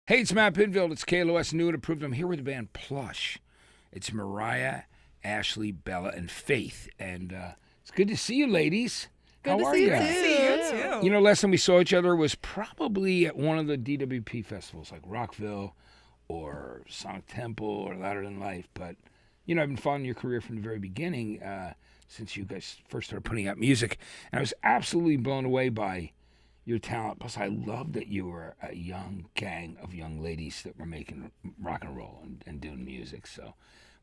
Hey, it's Matt Pinfield. It's KLOS New and Approved. I'm here with the band Plush. It's Moriah, Ashley, Bella, and Faith. And it's good to see you, ladies. Good How to are see you ya? too. See you too. You know, last time we saw each other was probably at one of the DWP festivals, like Rockville or Sonic Temple or Louder Than Life. But, you know, I've been following your career from the very beginning since you guys first started putting out music. And I was absolutely blown away by your talent. Plus, I love that you were a young gang of young ladies that were making rock and roll and doing music. So,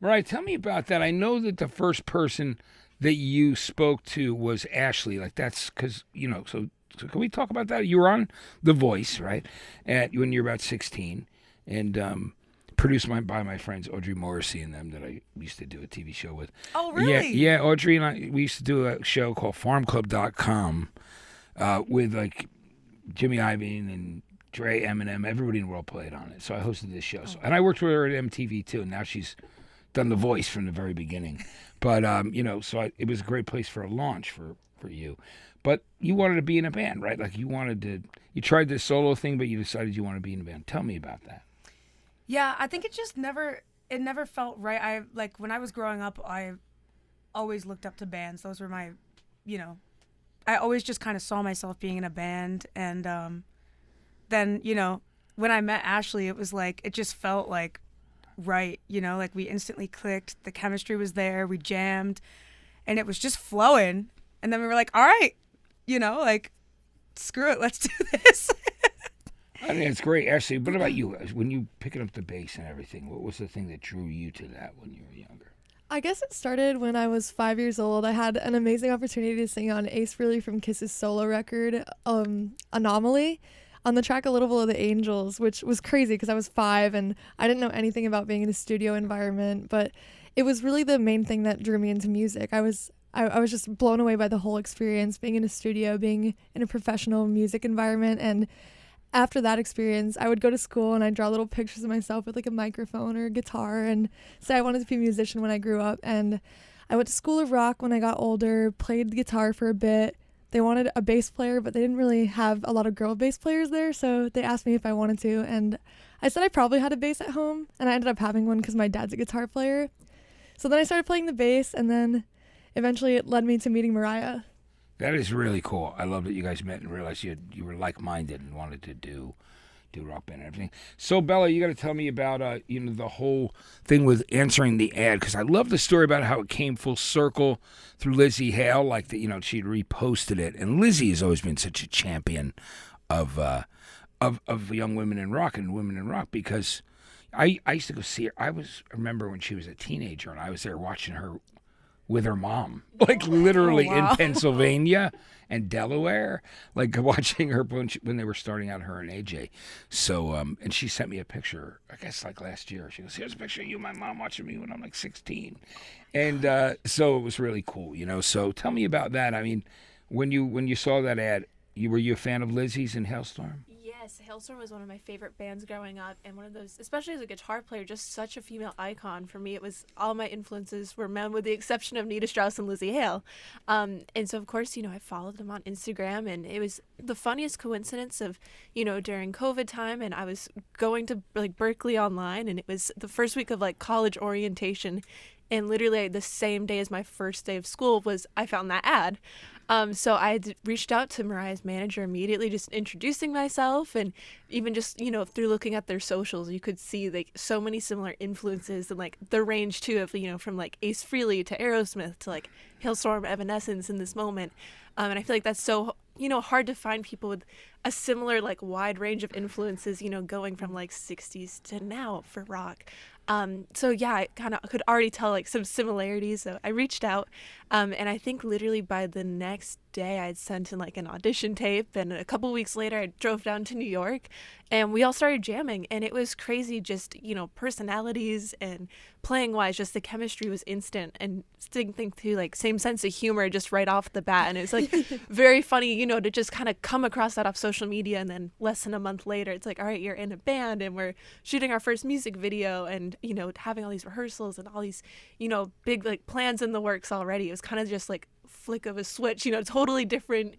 Mariah, tell me about that. I know that the first person that you spoke to was Ashley. Like, that's because, you know, so can we talk about that? You were on The Voice, right? When you were about 16 and produced by my friends Audrey Morrissey and them that I used to do a TV show with. Oh, really? Yeah, Audrey and I, we used to do a show called FarmClub.com with like Jimmy Iovine and Dre, Eminem, everybody in the world played on it. So I hosted this show. And I worked with her at MTV too, and now she's done The Voice from the very beginning. But, you know, it was a great place for a launch for you. But you wanted to be in a band, right? Like you tried this solo thing, but you decided you wanted to be in a band. Tell me about that. Yeah, I think it never felt right. When I was growing up, I always looked up to bands. Those were my, I always just kind of saw myself being in a band. And then, when I met Ashley, it was like, it just felt like right, like we instantly clicked. The chemistry was there. We jammed and it was just flowing. And then we were like, all right, screw it. Let's do this. I think it's great. Ashley, what about you? When you picking up the bass and everything, what was the thing that drew you to that when you were younger? I guess it started when I was 5 years old. I had an amazing opportunity to sing on Ace Frehley from Kiss's solo record, Anomaly, on the track A Little Below the Angels, which was crazy because I was 5 and I didn't know anything about being in a studio environment, but it was really the main thing that drew me into music. I was just blown away by the whole experience, being in a studio, being in a professional music environment. And after that experience, I would go to school and I'd draw little pictures of myself with like a microphone or a guitar and say I wanted to be a musician when I grew up. And I went to School of Rock when I got older, played the guitar for a bit. They wanted a bass player, but they didn't really have a lot of girl bass players there, so they asked me if I wanted to, and I said I probably had a bass at home, and I ended up having one because my dad's a guitar player. So then I started playing the bass, and then eventually it led me to meeting Moriah. That is really cool. I love that you guys met and realized you were like-minded and wanted to do rock band and everything. So, Bella, you got to tell me about the whole thing with answering the ad, because I love the story about how it came full circle through Lzzy Hale, like that. She'd reposted it, and Lzzy has always been such a champion of young women in rock and women in rock, because I used to go see her. I remember when she was a teenager, and I was there watching her with her mom, like literally in Pennsylvania and Delaware, like watching her when they were starting out, her and AJ. So, and she sent me a picture, I guess like last year. She goes, here's a picture of you and my mom watching me when I'm like 16. And so it was really cool, So tell me about that. I mean, when you saw that ad, were you a fan of Lizzy's and Hailstorm? Yes, Hailstorm was one of my favorite bands growing up, and one of those, especially as a guitar player, just such a female icon. For me, it was all my influences were men, with the exception of Nita Strauss and Lzzy Hale. And so, of course, I followed them on Instagram, and it was the funniest coincidence of, during COVID time, and I was going to like Berkeley online, and it was the first week of like college orientation, and literally the same day as my first day of school I found that ad. So I had reached out to Moriah's manager immediately, just introducing myself, and even just, through looking at their socials, you could see like so many similar influences and like the range too of, from like Ace Frehley to Aerosmith to like Hailstorm, Evanescence in this moment. And I feel like that's so, hard to find people with a similar like wide range of influences, going from like 60s to now for rock. So yeah, I kind of could already tell like some similarities. So I reached out, and I think literally by the next day I had sent in like an audition tape, and a couple weeks later I drove down to New York, and we all started jamming, and it was crazy. Just personalities and playing wise, just the chemistry was instant, and think too like same sense of humor just right off the bat, and it's like very funny, to just kind of come across that off social media, and then less than a month later it's like, all right, you're in a band and we're shooting our first music video, and having all these rehearsals and all these big like plans in the works already. It was kind of just like flick of a switch, totally different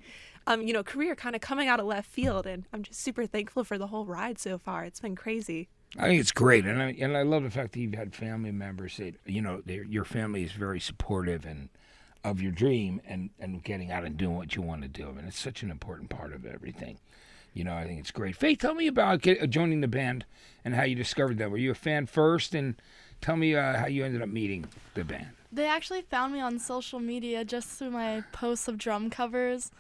career kind of coming out of left field, and I'm just super thankful for the whole ride so far. It's been crazy. I think it's great, and I love the fact that you've had family members that your family is very supportive and of your dream and getting out and doing what you want to do, and it's such an important part of everything. I think it's great. Faith, tell me about joining the band and how you discovered them. Were you a fan first, and tell me how you ended up meeting the band. They actually found me on social media just through my posts of drum covers.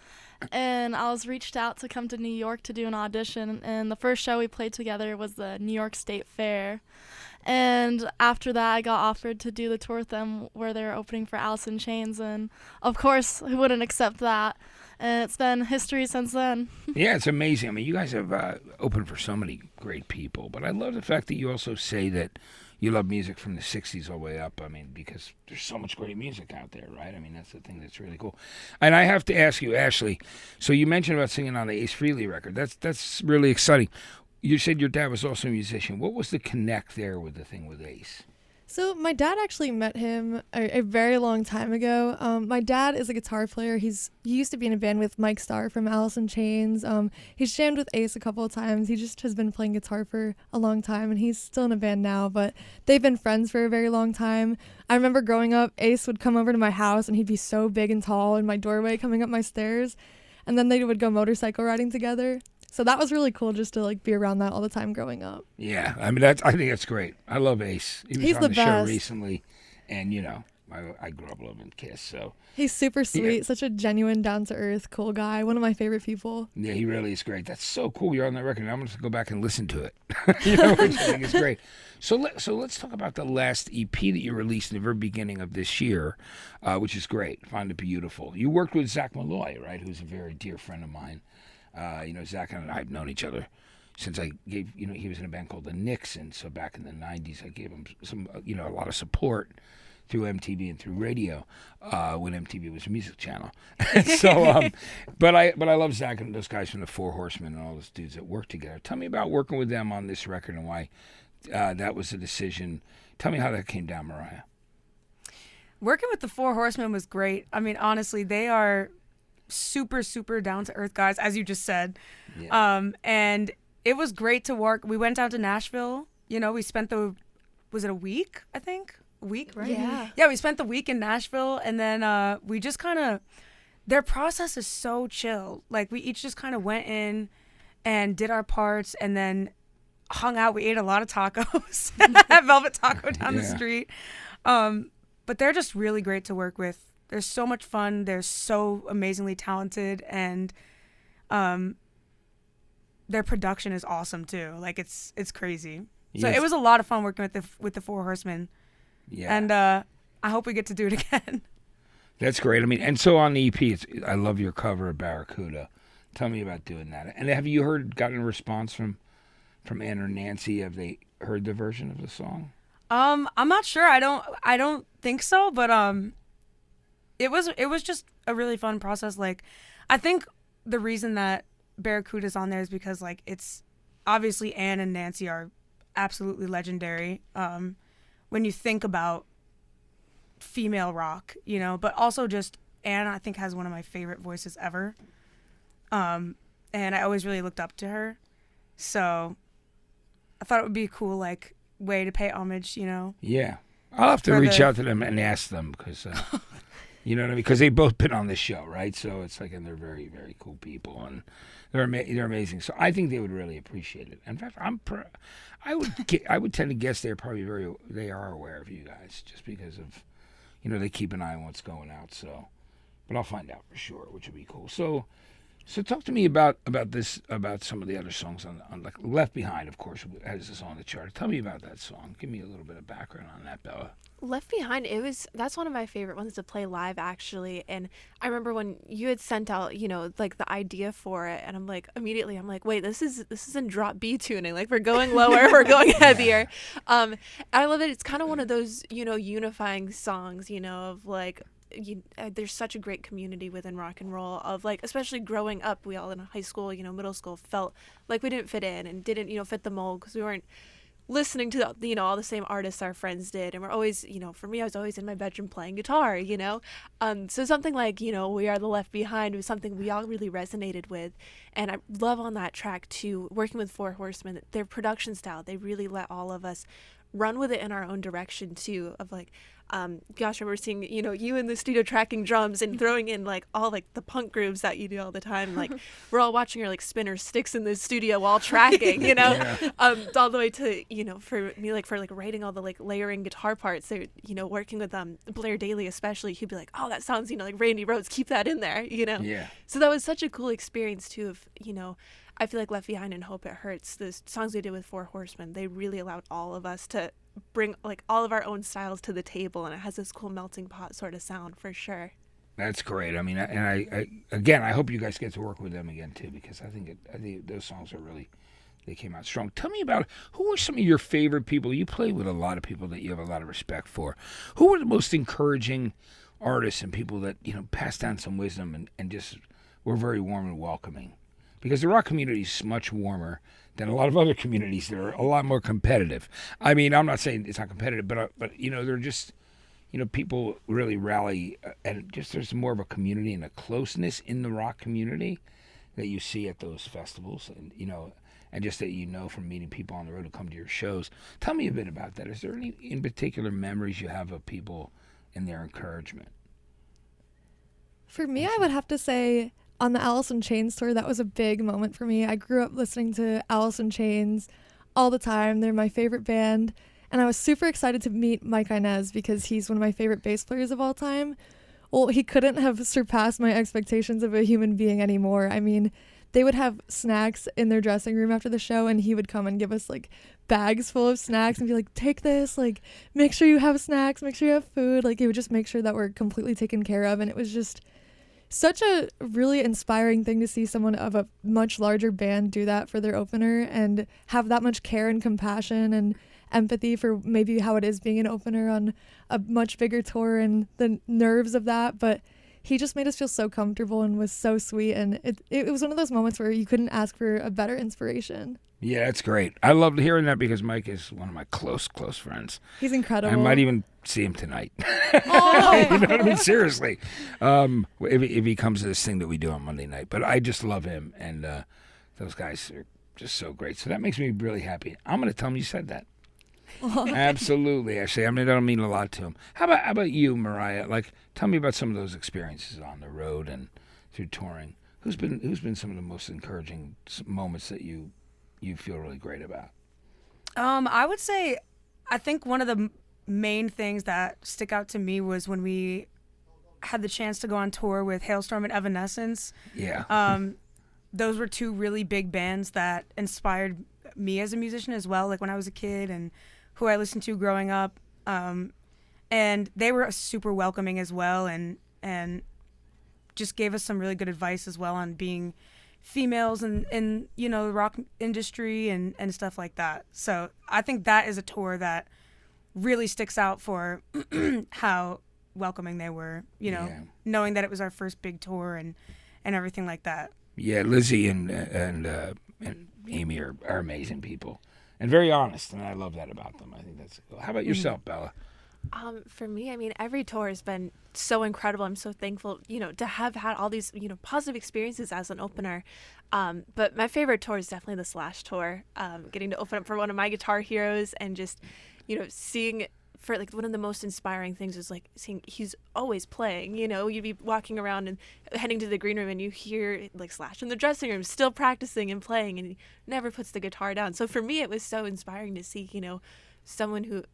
And I was reached out to come to New York to do an audition. And the first show we played together was the New York State Fair. And after that, I got offered to do the tour with them where they were opening for Alice in Chains. And, of course, who wouldn't accept that? And it's been history since then. Yeah, it's amazing. I mean, you guys have opened for so many great people. But I love the fact that you also say that you love music from the 60s all the way up. I mean, because there's so much great music out there, right? I mean, that's the thing that's really cool. And I have to ask you, Ashley, so you mentioned about singing on the Ace Frehley record. That's really exciting. You said your dad was also a musician. What was the connect there with the thing with Ace? So my dad actually met him a very long time ago. My dad is a guitar player. He used to be in a band with Mike Starr from Alice in Chains. He's jammed with Ace a couple of times. He just has been playing guitar for a long time, and he's still in a band now, but they've been friends for a very long time. I remember growing up, Ace would come over to my house, and he'd be so big and tall in my doorway coming up my stairs, and then they would go motorcycle riding together. So that was really cool just to be around that all the time growing up. Yeah, I mean, I think that's great. I love Ace. He was He's on the the show best. recently, and I grew up loving Kiss, so He's super sweet, Yeah. such a genuine, down-to-earth, cool guy. One of my favorite people. yeah, he really is great. That's so cool. You're on that record. I'm going to go back and listen to it, which I think is great. So let's talk about the last EP that you released in the very beginning of this year, which is great. Find It Beautiful. You worked with Zach Malloy, right, who's a very dear friend of mine. Zach and I have known each other since I gave, he was in a band called the Nixon. So back in the 90s, I gave him some, a lot of support through MTV and through radio when MTV was a music channel. So, but I love Zach and those guys from the Four Horsemen and all those dudes that work together. Tell me about working with them on this record and why that was a decision. Tell me how that came down, Moriah. Working with the Four Horsemen was great. I mean, honestly, they are super, super down-to-earth guys, as you just said. Yeah. And it was great to work. We went down to Nashville. We spent was it a week, I think? A week, right? Yeah. Yeah, we spent the week in Nashville, and then we just kind of, their process is so chill. We each just kind of went in and did our parts and then hung out. We ate a lot of tacos at Velvet Taco down the street. But they're just really great to work with. They're so much fun. They're so amazingly talented, and their production is awesome too. It's crazy. So Yes. it was a lot of fun working with the Four Horsemen. Yeah. And I hope we get to do it again. That's great. I mean, and so on the EP, I love your cover of Barracuda. Tell me about doing that. And have you gotten a response from Ann or Nancy? Have they heard the version of the song? I'm not sure. I don't think so, but it was just a really fun process. I think the reason that Barracuda's on there is because it's obviously Ann and Nancy are absolutely legendary. When you think about female rock, but also just Ann, I think, has one of my favorite voices ever. And I always really looked up to her. So I thought it would be a cool, way to pay homage, Yeah. I'll have to reach out to them and ask them because, you know what I mean? Because they've both been on this show, right? So it's and they're very, very cool people and they're amazing. So I think they would really appreciate it. In fact, I would tend to guess they are aware of you guys just because of, they keep an eye on what's going out. So, but I'll find out for sure, which would be cool. So talk to me about some of the other songs on Left Behind, of course, has this on the chart. Tell me about that song. Give me a little bit of background on that, Bella. Left Behind, that's one of my favorite ones to play live, actually. And I remember when you had sent out, the idea for it, and I'm immediately, wait, this is in drop B tuning. We're going lower, we're going heavier. I love it. It's kind of one of those, unifying songs, of there's such a great community within rock and roll of especially growing up, we all in high school, middle school felt like we didn't fit in and didn't, fit the mold because we weren't listening to all the same artists our friends did, and we're always, for me, I was always in my bedroom playing guitar, so something like We Are the Left Behind was something we all really resonated with. And I love on that track too, working with Four Horsemen, their production style, they really let all of us run with it in our own direction too, of like, gosh, I remember seeing, you in the studio tracking drums and throwing in like all like the punk grooves that you do all the time. Like we're all watching her like spin her sticks in the studio while tracking, all the way to, for me, like for like writing all the like layering guitar parts. So, working with Blair Daly especially, he'd be like, oh, that sounds, like Randy Rhoads, keep that in there, Yeah. So that was such a cool experience too of, I feel like Left Behind and Hope It Hurts, the songs we did with Four Horsemen, they really allowed all of us to bring like all of our own styles to the table, and it has this cool melting pot sort of sound for sure. That's great. I mean, I hope you guys get to work with them again too, because I think those songs are really, they came out strong. Tell me about, who are some of your favorite people? You play with a lot of people that you have a lot of respect for. Who are the most encouraging artists and people that, passed down some wisdom and just were very warm and welcoming? Because the rock community is much warmer than a lot of other communities that are a lot more competitive. I mean, I'm not saying it's not competitive, but they're just, people really rally, and just there's more of a community and a closeness in the rock community that you see at those festivals, and and just that from meeting people on the road who come to your shows. Tell me a bit about that. Is there any in particular memories you have of people and their encouragement? For me, I would have to say on the Alice in Chains tour, that was a big moment for me. I grew up listening to Alice in Chains all the time. They're my favorite band. And I was super excited to meet Mike Inez because he's one of my favorite bass players of all time. Well, he couldn't have surpassed my expectations of a human being anymore. I mean, they would have snacks in their dressing room after the show, and he would come and give us like bags full of snacks and be like, take this, like, make sure you have snacks, make sure you have food. Like, he would just make sure that we're completely taken care of. And it was just such a really inspiring thing to see someone of a much larger band do that for their opener and have that much care and compassion and empathy for maybe how it is being an opener on a much bigger tour and the nerves of that. But he just made us feel so comfortable and was so sweet. And it was one of those moments where you couldn't ask for a better inspiration. Yeah, that's great. I loved hearing that because Mike is one of my close friends. He's incredible. I might even see him tonight. Oh. You know what I mean? Seriously. If he comes to this thing that we do on Monday night. But I just love him, and those guys are just so great. So that makes me really happy. I'm going to tell him you said that. Absolutely, actually. I mean, that'll mean a lot to him. How about you, Moriah? Like, tell me about some of those experiences on the road and through touring. Who's been some of the most encouraging moments that you feel really great about? I would say, I think one of the main things that stick out to me was when we had the chance to go on tour with Hailstorm and Evanescence. Yeah. Those were two really big bands that inspired me as a musician as well, like when I was a kid and who I listened to growing up. And they were super welcoming as well, and just gave us some really good advice as well on being females in the rock industry and stuff like that. So I think that is a tour that really sticks out for how welcoming they were, knowing that it was our first big tour and everything like that. Yeah, Lzzy and Amy are amazing people and very honest, and I love that about them. I think that's cool. How about yourself, Bella? For me, I mean, every tour has been so incredible. I'm so thankful, to have had all these, positive experiences as an opener. But my favorite tour is definitely the Slash tour. Getting to open up for one of my guitar heroes and just, seeing for like one of the most inspiring things is like seeing he's always playing. You'd be walking around and heading to the green room and you hear like Slash in the dressing room still practicing and playing, and he never puts the guitar down. So for me, it was so inspiring to see, someone who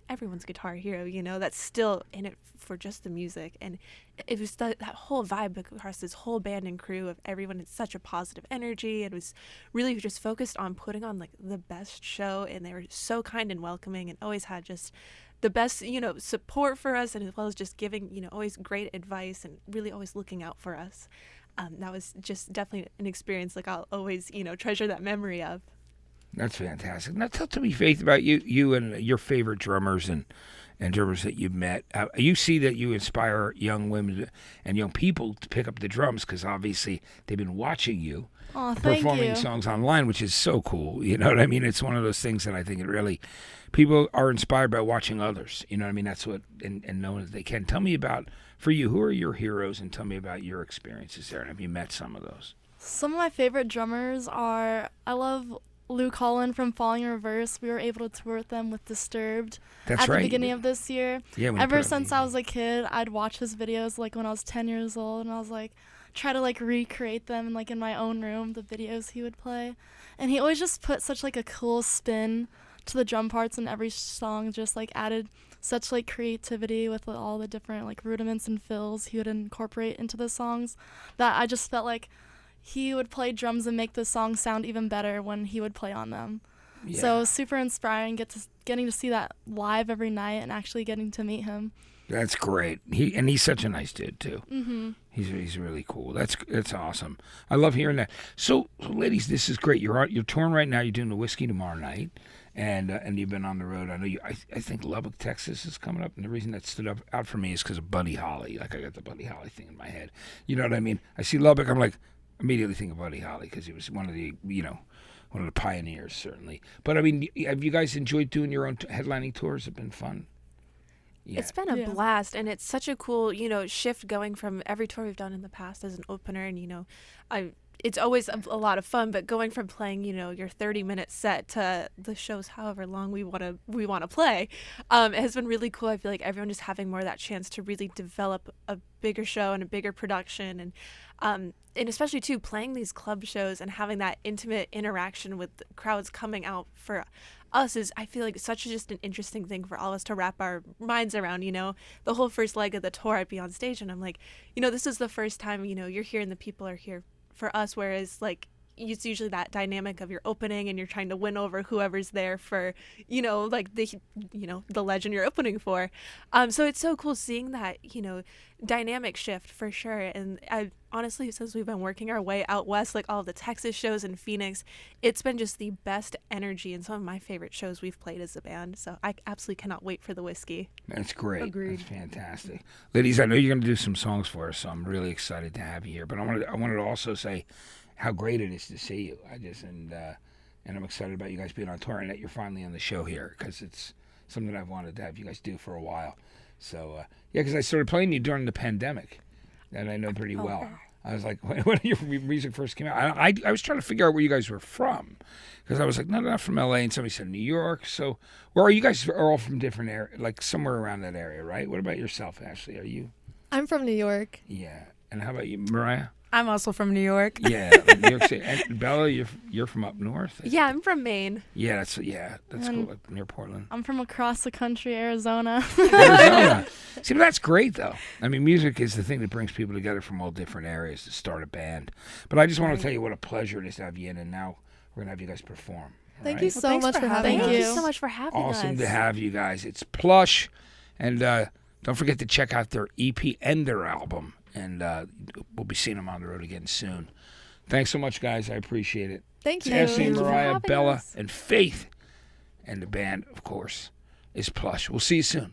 everyone's guitar hero, that's still in it for just the music. And it was that whole vibe across this whole band and crew of everyone. It's such a positive energy. It was really just focused on putting on like the best show, and they were so kind and welcoming and always had just the best, support for us, and as well as just giving, always great advice and really always looking out for us. That was just definitely an experience like I'll always, treasure that memory of. That's fantastic. Now tell me, Faith, about you and your favorite drummers and and drummers that you've met. You see that you inspire young women and young people to pick up the drums because obviously they've been watching you Oh, thank performing you. songs online, which is so cool. You know what I mean? It's one of those things that I think it really, people are inspired by watching others. You know what I mean? That's what, and knowing that they can. Tell me about, for you, who are your heroes, and tell me about your experiences there, and have you met some of those? Some of my favorite drummers are, I love Lou Collin from Falling in Reverse. We were able to tour with them with Disturbed That's at right. the beginning of this year. Yeah, when you Ever put it on since the- I was a kid, I'd watch his videos like when I was 10 years old, and I was like, try to like recreate them like in my own room, the videos he would play. And he always just put such like a cool spin to the drum parts in every song, just like added such like creativity with all the different like rudiments and fills he would incorporate into the songs that I just felt like he would play drums and make the song sound even better when he would play on them. Yeah. So super inspiring, getting to see that live every night and actually getting to meet him. That's great. He's such a nice dude too. Mm-hmm. He's really cool. That's awesome. I love hearing that. So ladies, this is great. You're touring right now. You're doing the Whiskey tomorrow night, and you've been on the road. I know you. I think Lubbock, Texas is coming up, and the reason that stood out for me is because of Buddy Holly. Like I got the Buddy Holly thing in my head. You know what I mean? I see Lubbock, I'm like immediately think of Buddy Holly because he was one of the one of the pioneers certainly. But I mean, have you guys enjoyed doing your own headlining tours? Have been fun. Yeah. It's been a Yeah. blast, and it's such a cool, shift going from every tour we've done in the past as an opener, and it's always a lot of fun. But going from playing, your 30-minute set to the shows, however long we want to play, it has been really cool. I feel like everyone just having more of that chance to really develop a bigger show and a bigger production, and especially too playing these club shows and having that intimate interaction with crowds coming out for us is, I feel like, such just an interesting thing for all of us to wrap our minds around. The whole first leg of the tour, I'd be on stage and I'm like, this is the first time, you're here and the people are here for us, whereas like it's usually that dynamic of you're opening and you're trying to win over whoever's there for like the legend you're opening for. So it's so cool seeing that dynamic shift for sure. And I honestly, since we've been working our way out west, like all of the Texas shows in Phoenix, it's been just the best energy and some of my favorite shows we've played as a band. So I absolutely cannot wait for the Whiskey. That's great. Agreed. That's fantastic. Ladies, I know you're going to do some songs for us, so I'm really excited to have you here. But I wanted to also say how great it is to see you. And I'm excited about you guys being on tour and that you're finally on the show here because it's something I've wanted to have you guys do for a while. So, yeah, because I started playing you during the pandemic, and I know pretty well. I was like, when your music first came out, I was trying to figure out where you guys were from because I was like, no, not from LA, and somebody said New York. So, where are you guys? Are all from different area, like somewhere around that area, right? What about yourself, Ashley? Are you? I'm from New York. Yeah. And how about you, Moriah? I'm also from New York. Yeah, New York City. And Bella, you're from up north. Yeah, I'm from Maine. Yeah, that's cool. Like near Portland. I'm from across the country, Arizona. Arizona. See, but that's great though. I mean, music is the thing that brings people together from all different areas to start a band. But I just want to tell you what a pleasure it is to have you in, and now we're gonna have you guys perform. all Thank right? you so thanks much for for having having Thank Thank us. you you. so much for having us. Awesome to have you guys. It's Plush, and don't forget to check out their EP and their album. And we'll be seeing them on the road again soon. Thanks so much, guys. I appreciate it. Thank you. Ashley, Thank you for Moriah, having Bella, us. and Faith. And the band, of course, is Plush. We'll see you soon.